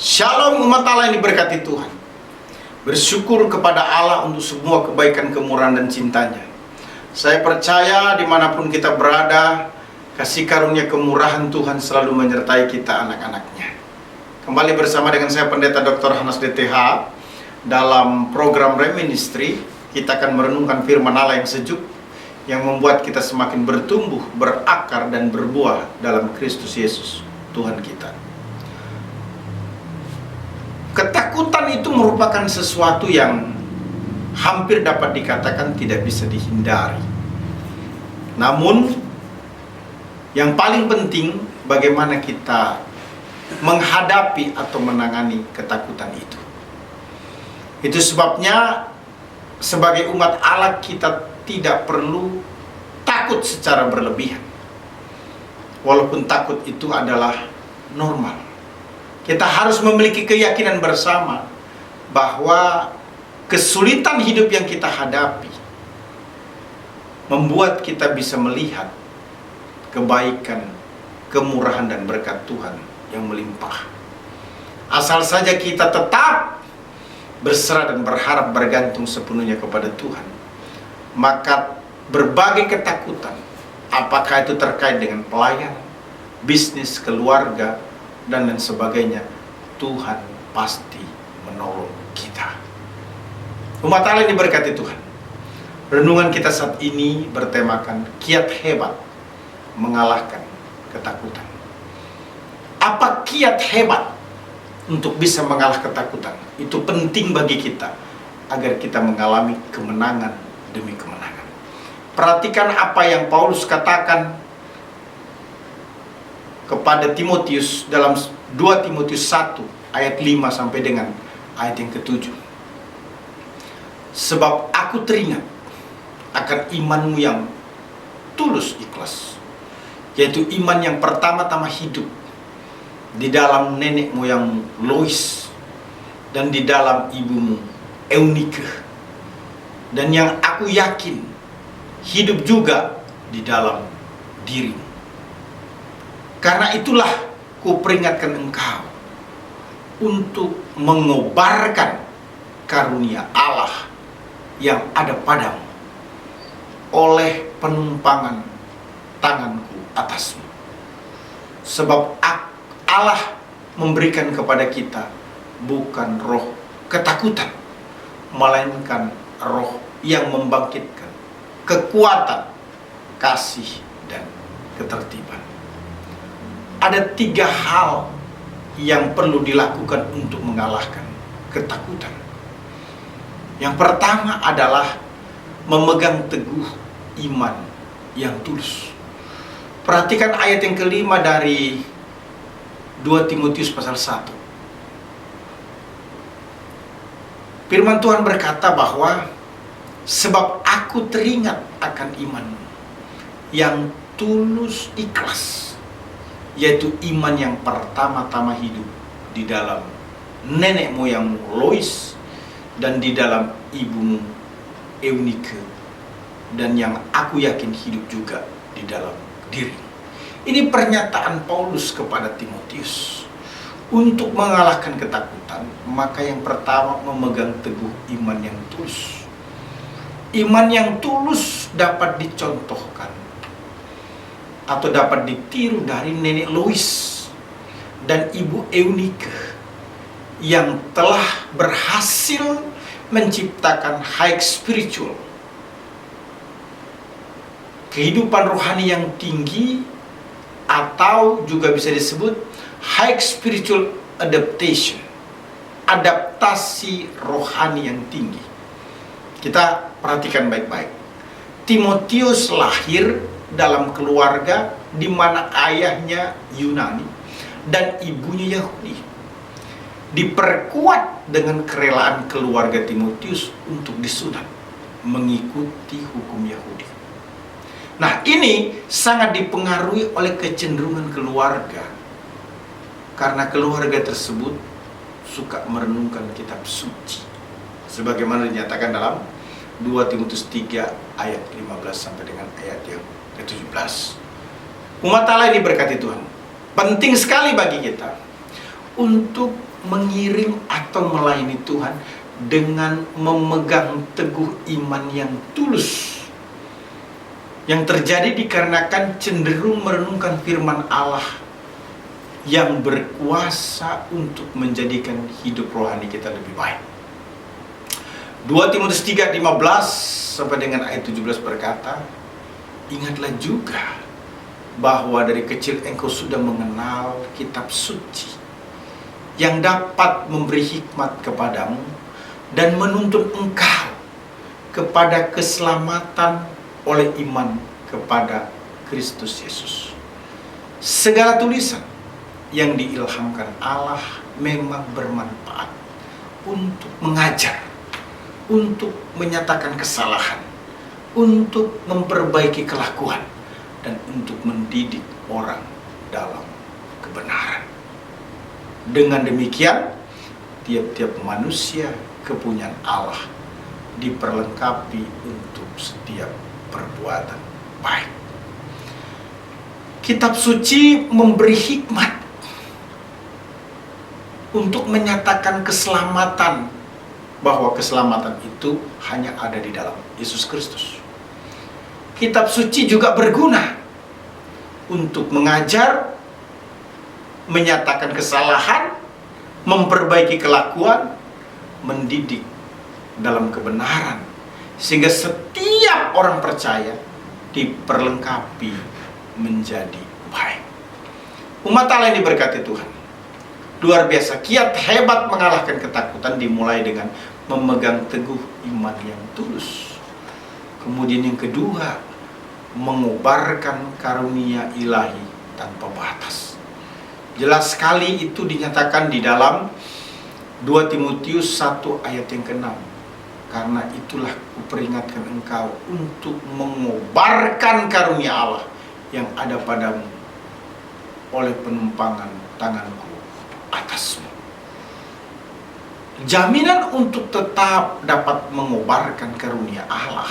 Shalom umat Allah yang diberkati Tuhan. Bersyukur kepada Allah untuk semua kebaikan, kemurahan dan cintanya. Saya percaya dimanapun kita berada, kasih karunia kemurahan Tuhan selalu menyertai kita anak-anaknya. Kembali bersama dengan saya Pendeta Dr. Hanas DTH dalam program Reministry. Kita akan merenungkan firman Allah yang sejuk, yang membuat kita semakin bertumbuh, berakar dan berbuah dalam Kristus Yesus Tuhan kita. Ketakutan itu merupakan sesuatu yang hampir dapat dikatakan tidak bisa dihindari. Namun, yang paling penting bagaimana kita menghadapi atau menangani ketakutan itu. Itu sebabnya sebagai umat Allah kita tidak perlu takut secara berlebihan. Walaupun takut itu adalah normal. Kita harus memiliki keyakinan bersama bahwa kesulitan hidup yang kita hadapi membuat kita bisa melihat kebaikan, kemurahan dan berkat Tuhan yang melimpah. Asal saja kita tetap berserah dan berharap bergantung sepenuhnya kepada Tuhan, maka berbagai ketakutan, apakah itu terkait dengan pelayanan, bisnis, keluarga, dan lain sebagainya, Tuhan pasti menolong kita. Umat Allah yang diberkati Tuhan, renungan kita saat ini bertemakan kiat hebat mengalahkan ketakutan. Apa kiat hebat untuk bisa mengalah ketakutan? Itu penting bagi kita agar kita mengalami kemenangan demi kemenangan. Perhatikan apa yang Paulus katakan kepada Timotius dalam 2 Timotius 1 ayat 5 sampai dengan ayat yang ke-7. Sebab aku teringat akan imanmu yang tulus ikhlas, yaitu iman yang pertama-tama hidup di dalam nenek moyangmu Lois dan di dalam ibumu Eunike, dan yang aku yakin hidup juga di dalam dirimu. Karena itulah kuperingatkan engkau untuk mengobarkan karunia Allah yang ada padamu oleh penumpangan tanganku atasmu. Sebab Allah memberikan kepada kita bukan roh ketakutan, melainkan roh yang membangkitkan kekuatan, kasih, dan ketertiban. Ada 3 hal yang perlu dilakukan untuk mengalahkan ketakutan. Yang pertama adalah memegang teguh iman yang tulus. Perhatikan ayat yang kelima dari 2 Timotius pasal 1. Firman Tuhan berkata bahwa sebab aku teringat akan imanmu yang tulus ikhlas, yaitu iman yang pertama-tama hidup di dalam nenek moyangmu Lois dan di dalam ibumu Eunike, dan yang aku yakin hidup juga di dalam dirimu. Ini pernyataan Paulus kepada Timotius. Untuk mengalahkan ketakutan, maka yang pertama memegang teguh iman yang tulus. Iman yang tulus dapat dicontohkan atau dapat ditiru dari nenek Lois dan ibu Eunike yang telah berhasil menciptakan high spiritual, kehidupan rohani yang tinggi, atau juga bisa disebut high spiritual adaptation, adaptasi rohani yang tinggi. Kita perhatikan baik-baik. Timotius lahir dalam keluarga di mana ayahnya Yunani dan ibunya Yahudi. Diperkuat dengan kerelaan keluarga Timotius untuk disunat mengikuti hukum Yahudi. Nah, ini sangat dipengaruhi oleh kecenderungan keluarga, karena keluarga tersebut suka merenungkan kitab suci sebagaimana dinyatakan dalam 2 Timotius 3 ayat 15 sampai dengan ayat yang ke-17. Umat Allah ini berkati Tuhan. Penting sekali bagi kita untuk mengiring atau melayani Tuhan dengan memegang teguh iman yang tulus, yang terjadi dikarenakan cenderung merenungkan firman Allah yang berkuasa untuk menjadikan hidup rohani kita lebih baik. 2 Timotius 3:15 sampai dengan ayat 17 berkata, ingatlah juga bahwa dari kecil engkau sudah mengenal kitab suci yang dapat memberi hikmat kepadamu dan menuntun engkau kepada keselamatan oleh iman kepada Kristus Yesus. Segala tulisan yang diilhamkan Allah memang bermanfaat untuk mengajar, untuk menyatakan kesalahan, untuk memperbaiki kelakuan, dan untuk mendidik orang dalam kebenaran. Dengan demikian, tiap-tiap manusia kepunyaan Allah diperlengkapi untuk setiap perbuatan baik. Kitab suci memberi hikmat untuk menyatakan keselamatan, bahwa keselamatan itu hanya ada di dalam Yesus Kristus. Kitab suci juga berguna untuk mengajar, menyatakan kesalahan, memperbaiki kelakuan, mendidik dalam kebenaran, sehingga setiap orang percaya diperlengkapi menjadi baik. Umat Allah yang diberkati Tuhan, luar biasa, kiat hebat mengalahkan ketakutan dimulai dengan memegang teguh iman yang tulus. Kemudian yang kedua, mengobarkan karunia ilahi tanpa batas. Jelas sekali itu dinyatakan di dalam 2 Timotius 1 ayat yang ke-6. Karena itulah kuperingatkan engkau untuk mengobarkan karunia Allah yang ada padamu oleh penumpangan tanganku atasmu. Jaminan untuk tetap dapat mengobarkan karunia Allah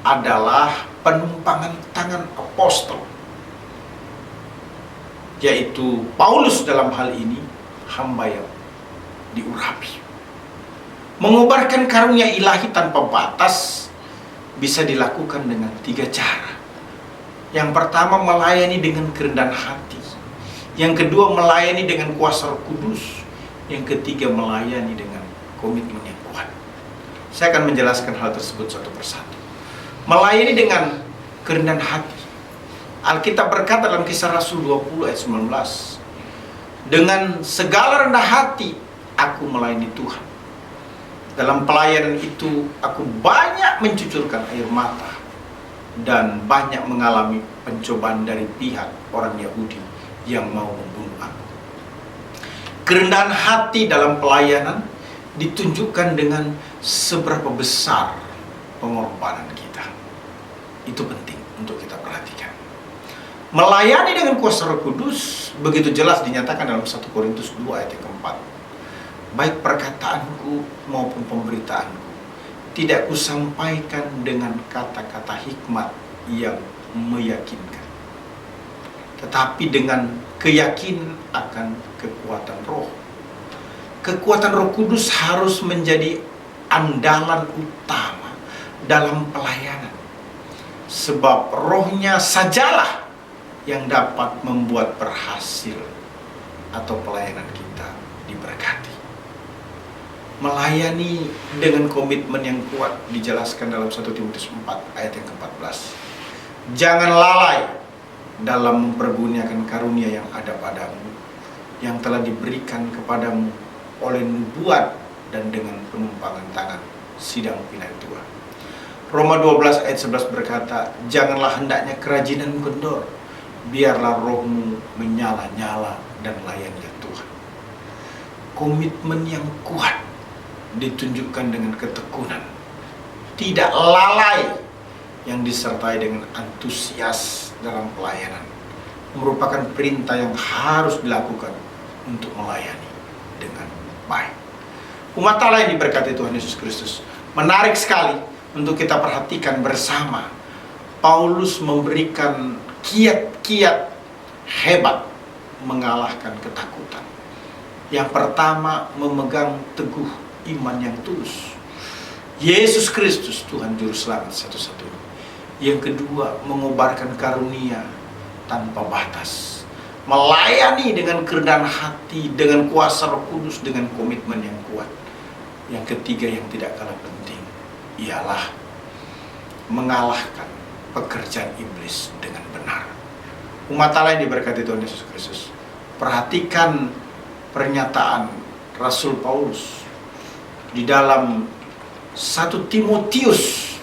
adalah penumpangan tangan apostol, yaitu Paulus dalam hal ini hamba yang diurapi. Mengobarkan karunia ilahi tanpa batas bisa dilakukan dengan 3 cara. Yang pertama, melayani dengan kerendahan hati. Yang kedua, melayani dengan kuasa Roh Kudus. Yang ketiga, melayani dengan komitmen yang kuat. Saya akan menjelaskan hal tersebut satu persatu. Melayani dengan kerendahan hati. Alkitab berkata dalam Kisah Rasul 20 ayat 19, dengan segala rendah hati aku melayani Tuhan. Dalam pelayanan itu aku banyak mencucurkan air mata dan banyak mengalami pencobaan dari pihak orang Yahudi yang mau membunuh aku. Kerendahan hati dalam pelayanan ditunjukkan dengan seberapa besar pengorbanan kita. Itu penting untuk kita perhatikan. Melayani dengan kuasa Roh Kudus begitu jelas dinyatakan dalam 1 Korintus 2 ayat yang keempat. Baik perkataanku maupun pemberitaanku tidak kusampaikan dengan kata-kata hikmat yang meyakinkan, tetapi dengan keyakinan akan kekuatan roh. Kekuatan Roh Kudus harus menjadi andalan utama dalam pelayanan, sebab rohnya sajalah yang dapat membuat berhasil atau pelayanan kita diberkati. Melayani dengan komitmen yang kuat dijelaskan dalam 1 Timotius 4 ayat yang ke-14. Jangan lalai dalam mempergunakan karunia yang ada padamu, yang telah diberikan kepadamu oleh nubuat dan dengan penumpangan tangan sidang pilihan Tuhan. Roma 12 ayat 11 berkata, janganlah hendaknya kerajinan kendor, biarlah rohmu menyala-nyala dan layanilah Tuhan. Komitmen yang kuat ditunjukkan dengan ketekunan, tidak lalai, yang disertai dengan antusias dalam pelayanan, merupakan perintah yang harus dilakukan untuk melayani dengan baik. Umat Allah yang diberkati Tuhan Yesus Kristus, menarik sekali untuk kita perhatikan bersama. Paulus memberikan kiat-kiat hebat mengalahkan ketakutan. Yang pertama, memegang teguh iman yang tulus. Yesus Kristus Tuhan Juru Selamat satu-satunya. Yang kedua, mengobarkan karunia tanpa batas. Melayani dengan kerendahan hati, dengan kuasa Roh Kudus, dengan komitmen yang kuat. Yang ketiga yang tidak kalah penting, ialah mengalahkan pekerjaan iblis dengan benar. Umat Allah yang diberkati Tuhan Yesus Kristus, perhatikan pernyataan Rasul Paulus di dalam 1 Timotius,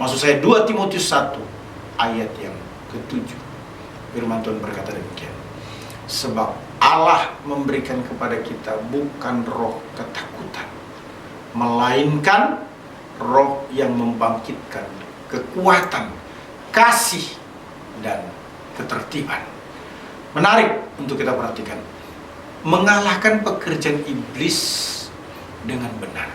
maksud saya 2 Timotius 1 ayat yang ke-7. Firman Tuhan berkata demikian, sebab Allah memberikan kepada kita bukan roh ketakutan, melainkan roh yang membangkitkan kekuatan, kasih, dan ketertiban. Menarik untuk kita perhatikan. Mengalahkan pekerjaan iblis dengan benar.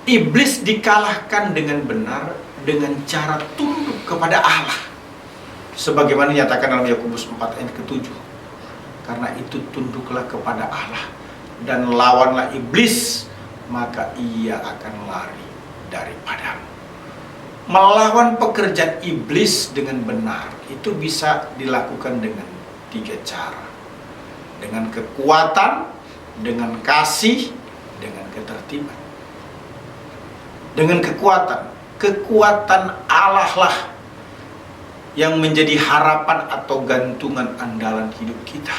Iblis dikalahkan dengan benar dengan cara tunduk kepada Allah. Sebagaimana dinyatakan dalam Yakobus 4 ayat ke-7. Karena itu tunduklah kepada Allah dan lawanlah iblis, maka ia akan lari daripadamu. Melawan pekerjaan iblis dengan benar itu bisa dilakukan dengan 3 cara. Dengan kekuatan, dengan kasih, dengan ketertiban. Dengan kekuatan Allah lah yang menjadi harapan atau gantungan andalan hidup kita.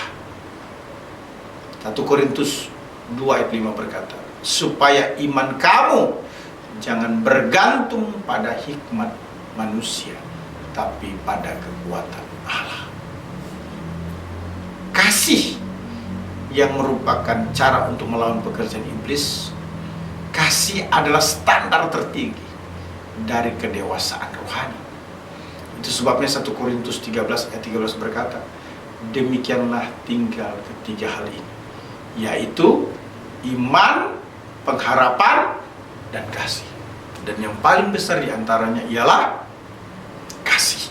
1 Korintus 2 ayat 5 berkata, supaya iman kamu jangan bergantung pada hikmat manusia, tapi pada kekuatan Allah. Kasih yang merupakan cara untuk melawan pekerjaan iblis. Kasih adalah standar tertinggi dari kedewasaan rohani. Itu sebabnya 1 Korintus 13 ayat 13 berkata, demikianlah tinggal ketiga hal ini, yaitu iman, pengharapan, dan kasih. Dan yang paling besar diantaranya ialah kasih.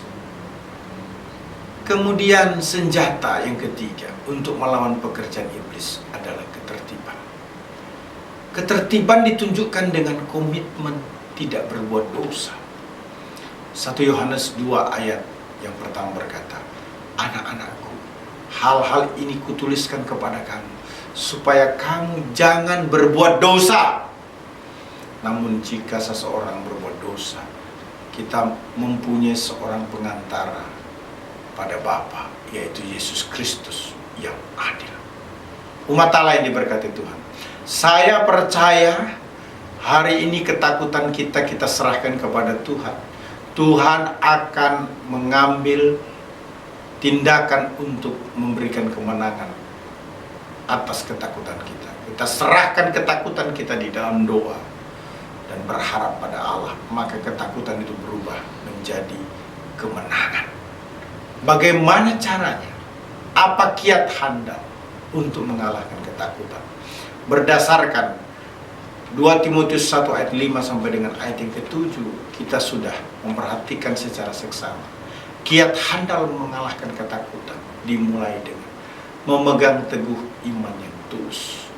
Kemudian senjata yang ketiga untuk melawan pekerjaan iblis adalah ketertiban. Ketertiban ditunjukkan dengan komitmen tidak berbuat dosa. 1 Yohanes 2 ayat yang pertama berkata, anak-anakku, hal-hal ini kutuliskan kepada kamu, supaya kamu jangan berbuat dosa. Namun jika seseorang berbuat dosa, kita mempunyai seorang pengantara pada Bapa, yaitu Yesus Kristus yang adil. Umat Allah yang diberkati Tuhan, saya percaya hari ini ketakutan kita serahkan kepada Tuhan. Tuhan akan mengambil tindakan untuk memberikan kemenangan atas ketakutan kita. Kita serahkan ketakutan kita di dalam doa dan berharap pada Allah, maka ketakutan itu berubah menjadi kemenangan. Bagaimana caranya? Apa kiat handal untuk mengalahkan ketakutan? Berdasarkan 2 Timotius 1 ayat 5 sampai dengan ayat yang ke-7, kita sudah memperhatikan secara seksama. Kiat handal mengalahkan ketakutan dimulai dengan memegang teguh iman yang tulus.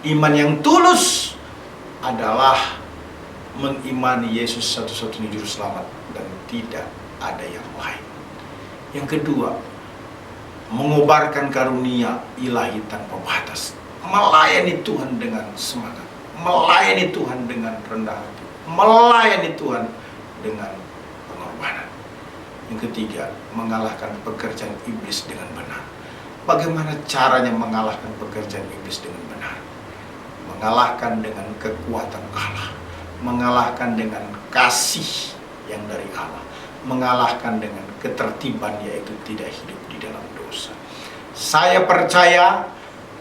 Iman yang tulus adalah mengimani Yesus satu-satunya juru selamat dan tidak ada yang lain. Yang kedua, mengobarkan karunia ilahi tanpa batas. Melayani Tuhan dengan semangat, melayani Tuhan dengan rendah hati, melayani Tuhan dengan pengorbanan. Yang ketiga, mengalahkan pekerjaan iblis dengan benar. Bagaimana caranya mengalahkan pekerjaan iblis dengan benar? Mengalahkan dengan kekuatan Allah, mengalahkan dengan kasih yang dari Allah, mengalahkan dengan ketertiban, yaitu tidak hidup di dalam dosa. Saya percaya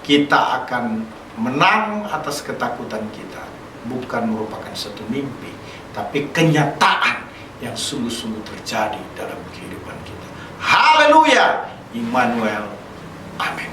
kita akan menang atas ketakutan kita, bukan merupakan satu mimpi, tapi kenyataan yang sungguh-sungguh terjadi dalam kehidupan kita. Haleluya, Immanuel, amin.